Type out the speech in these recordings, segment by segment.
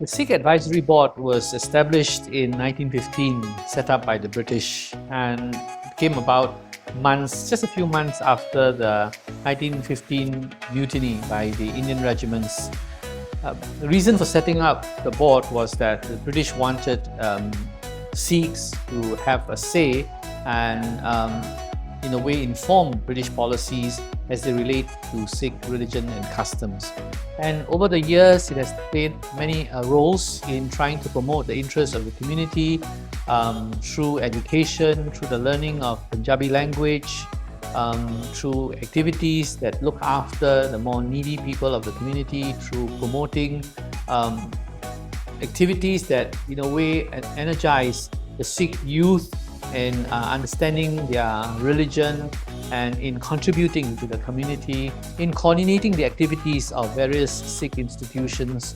The Sikh Advisory Board was established in 1915, set up by the British, and came about just a few months after the 1915 mutiny by the Indian regiments. The reason for setting up the board was that the British wanted Sikhs to have a say and in a way inform British policies as they relate to Sikh religion and customs. And over the years, it has played many roles in trying to promote the interests of the community through education, through the learning of Punjabi language, through activities that look after the more needy people of the community, through promoting activities that in a way energize the Sikh youth in understanding their religion and in contributing to the community, in coordinating the activities of various Sikh institutions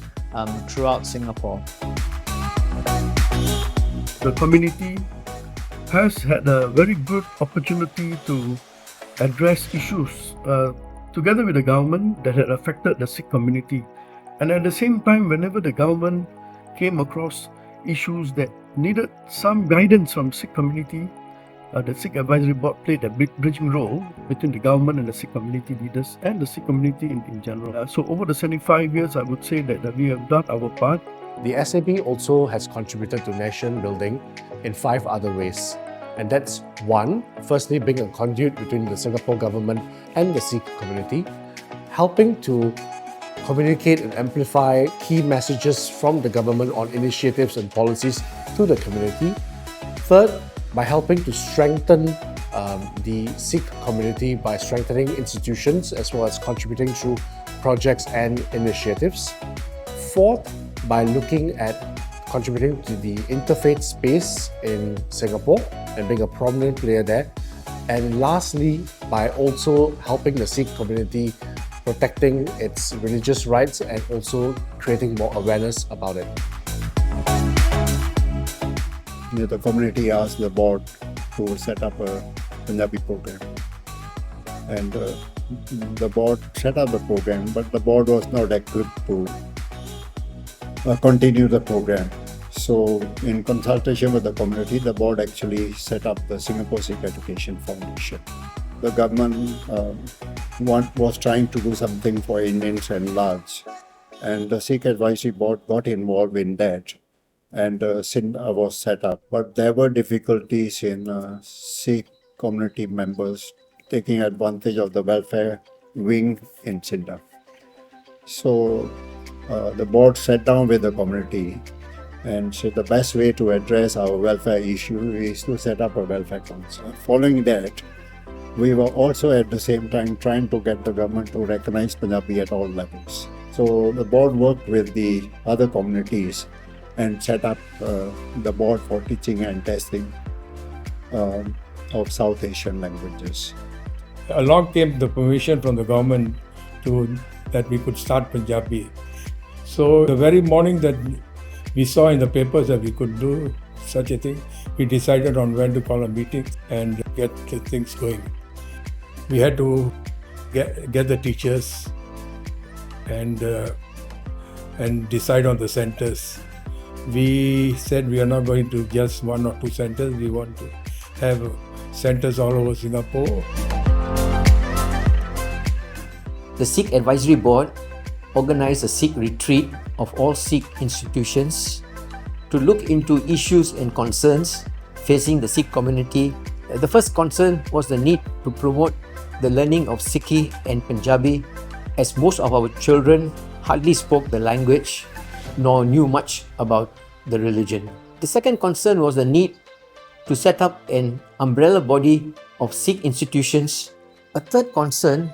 throughout Singapore. The community has had a very good opportunity to address issues together with the government that had affected the Sikh community. And at the same time, whenever the government came across issues that needed some guidance from Sikh community, the Sikh Advisory Board played a big bridging role between the government and the Sikh community leaders and the Sikh community in general. So over the 75 years, I would say that we have done our part. The SAB also has contributed to nation building in 5 other ways. And that's one, firstly, being a conduit between the Singapore government and the Sikh community, helping to communicate and amplify key messages from the government on initiatives and policies to the community. Third, by helping to strengthen the Sikh community by strengthening institutions as well as contributing through projects and initiatives. Fourth, by looking at contributing to the interfaith space in Singapore and being a prominent player there. And lastly, by also helping the Sikh community protecting its religious rights and also creating more awareness about it. The community asked the board to set up a Punjabi program, and the board set up the program, but the board was not equipped to continue the program. So in consultation with the community, the board actually set up the Singapore Sikh Education Foundation. The government was trying to do something for Indians at large, and the Sikh Advisory Board got involved in that, and SINDA was set up. But there were difficulties in Sikh community members taking advantage of the welfare wing in SINDA. So the board sat down with the community and said the best way to address our welfare issue is to set up a welfare council. Following that, we were also at the same time trying to get the government to recognize Punjabi at all levels. So the board worked with the other communities and set up the board for teaching and testing of South Asian languages. Along came the permission from the government that we could start Punjabi. So the very morning that we saw in the papers that we could do such a thing, we decided on when to call a meeting and get the things going. We had to get the teachers and decide on the centers. We said we are not going to just 1 or 2 centers, we want to have centers all over Singapore. The Sikh Advisory Board organized a Sikh retreat of all Sikh institutions to look into issues and concerns facing the Sikh community. The first concern was the need to promote the learning of Sikhi and Punjabi, as most of our children hardly spoke the language nor knew much about the religion. The second concern was the need to set up an umbrella body of Sikh institutions. A third concern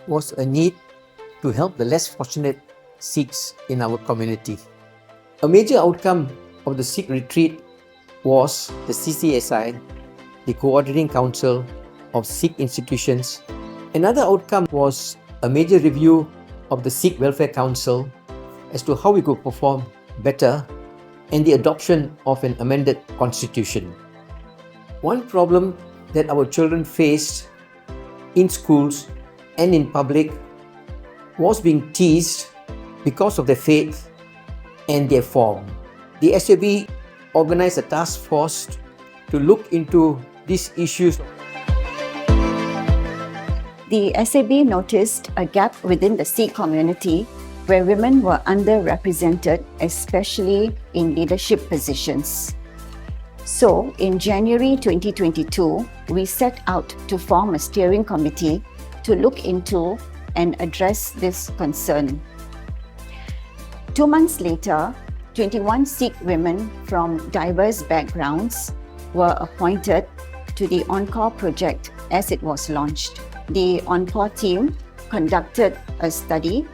was a need to help the less fortunate Sikhs in our community. A major outcome of the Sikh retreat was the CCSI, the Coordinating Council of Sikh Institutions. Another outcome was a major review of the Sikh Welfare Council as to how we could perform better, and the adoption of an amended constitution. One problem that our children faced in schools and in public was being teased because of their faith and their form. The SAB organized a task force to look into these issues. The SAB noticed a gap within the Sikh community where women were underrepresented, especially in leadership positions. So, in January 2022, we set out to form a steering committee to look into and address this concern. 2 months later, 21 Sikh women from diverse backgrounds were appointed to the Encore project as it was launched. The Encore team conducted a study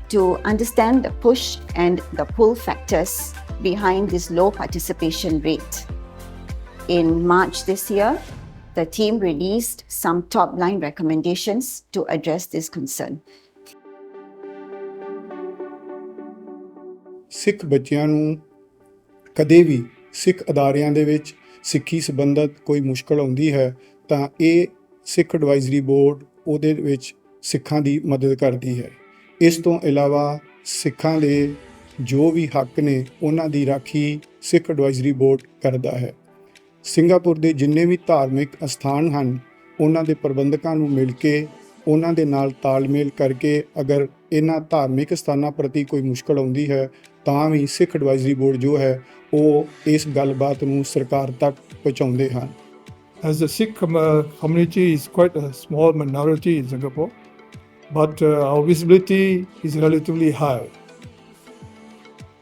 to understand the push and the pull factors behind this low participation rate. In March this year, the team released some top-line recommendations to address this concern. ਸਿੱਖ ਬੱਚਿਆਂ ਨੂੰ ਕਦੇ ਵੀ ਸਿੱਖ ਅਦਾਰਿਆਂ ਦੇ ਵਿੱਚ ਸਿੱਖੀ ਸੰਬੰਧਤ ਕੋਈ ਮੁਸ਼ਕਲ ਆਉਂਦੀ ਹੈ ਤਾਂ ਇਹ ਸਿੱਖ ਐਡਵਾਈਜ਼ਰੀ ਬੋਰਡ ਉਹਦੇ ਵਿੱਚ ਸਿੱਖਾਂ ਦੀ ਮਦਦ ਕਰਦੀ ਹੈ। ਇਸ ਤੋਂ ਇਲਾਵਾ ਸਿੱਖਾਂ ਦੇ ਜੋ ਵੀ ਹੱਕ ਨੇ ਉਹਨਾਂ ਦੀ ਰਾਖੀ ਸਿੱਖ ਐਡਵਾਈਜ਼ਰੀ ਬੋਰਡ ਕਰਦਾ ਹੈ। ਸਿੰਗਾਪੁਰ ਦੇ ਜਿੰਨੇ ਵੀ ਧਾਰਮਿਕ ਅਸਥਾਨ ਹਨ ਉਹਨਾਂ ਦੇ ਪ੍ਰਬੰਧਕਾਂ ਨੂੰ ਮਿਲ ਕੇ ਉਹਨਾਂ ਦੇ ਨਾਲ ਤਾਲਮੇਲ ਕਰਕੇ ਅਗਰ ਇਹਨਾਂ ਧਾਰਮਿਕ ਸਥਾਨਾਂ ਪ੍ਰਤੀ ਕੋਈ ਮੁਸ਼ਕਲ ਆਉਂਦੀ ਹੈ ਤਾਂ ਵੀ ਸਿੱਖ ਐਡਵਾਈਜ਼ਰੀ ਬੋਰਡ ਜੋ ਹੈ ਉਹ ਇਸ ਗੱਲਬਾਤ ਨੂੰ ਸਰਕਾਰ ਤੱਕ ਪਹੁੰਚਾਉਂਦੇ ਹਨ। As the Sikh community is quite a small minority in Singapore, but our visibility is relatively high.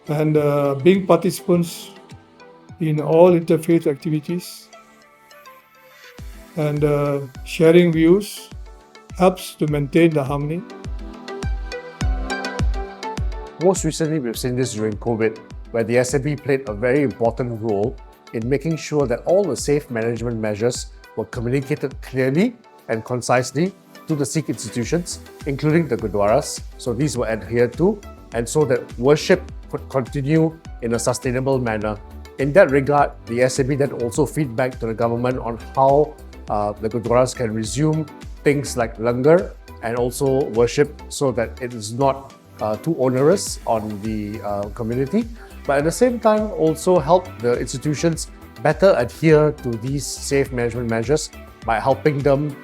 And being participants in all interfaith activities and sharing views helps to maintain the harmony. Most recently, we've seen this during COVID, where the SAB played a very important role in making sure that all the safe management measures were communicated clearly and concisely to the Sikh institutions, including the Gurdwaras. So these were adhered to, and so that worship could continue in a sustainable manner. In that regard, the SAB then also feedback to the government on how the Gurdwaras can resume things like langar and also worship so that it is not too onerous on the community, but at the same time also help the institutions better adhere to these safe management measures by helping them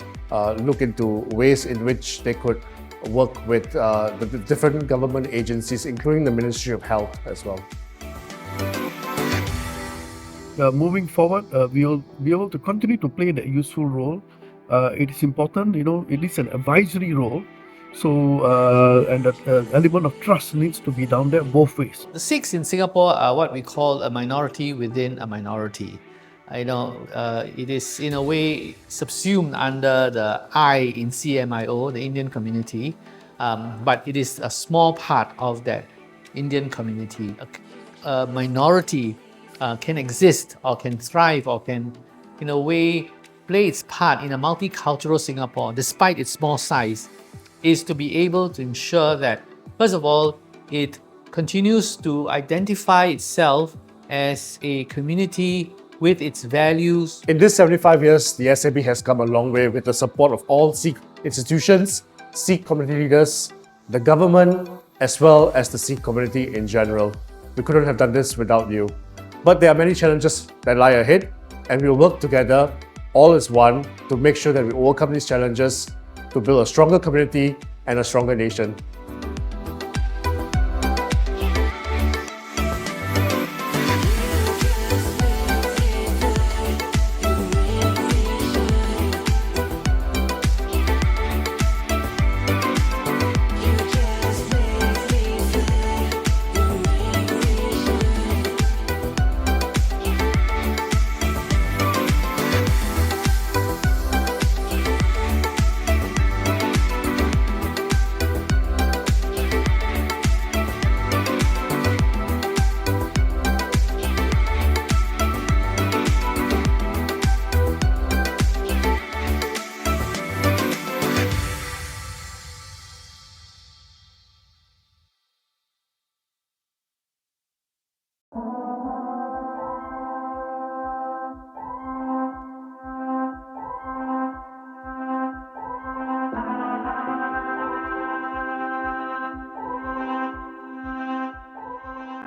look into ways in which they could work with the different government agencies, including the Ministry of Health as well. Moving forward, we will be able to continue to play that useful role. It is important, it is an advisory role. So, and the element of trust needs to be down there both ways. The Sikhs in Singapore are what we call a minority within a minority. It is in a way subsumed under the I in CMIO, the Indian community, but it is a small part of that Indian community. A minority can exist or can thrive or can, in a way, play its part in a multicultural Singapore, despite its small size, is to be able to ensure that, first of all, it continues to identify itself as a community with its values. In this 75 years, the SAB has come a long way with the support of all Sikh institutions, Sikh community leaders, the government, as well as the Sikh community in general. We couldn't have done this without you. But there are many challenges that lie ahead, and we will work together, all as one, to make sure that we overcome these challenges to build a stronger community and a stronger nation.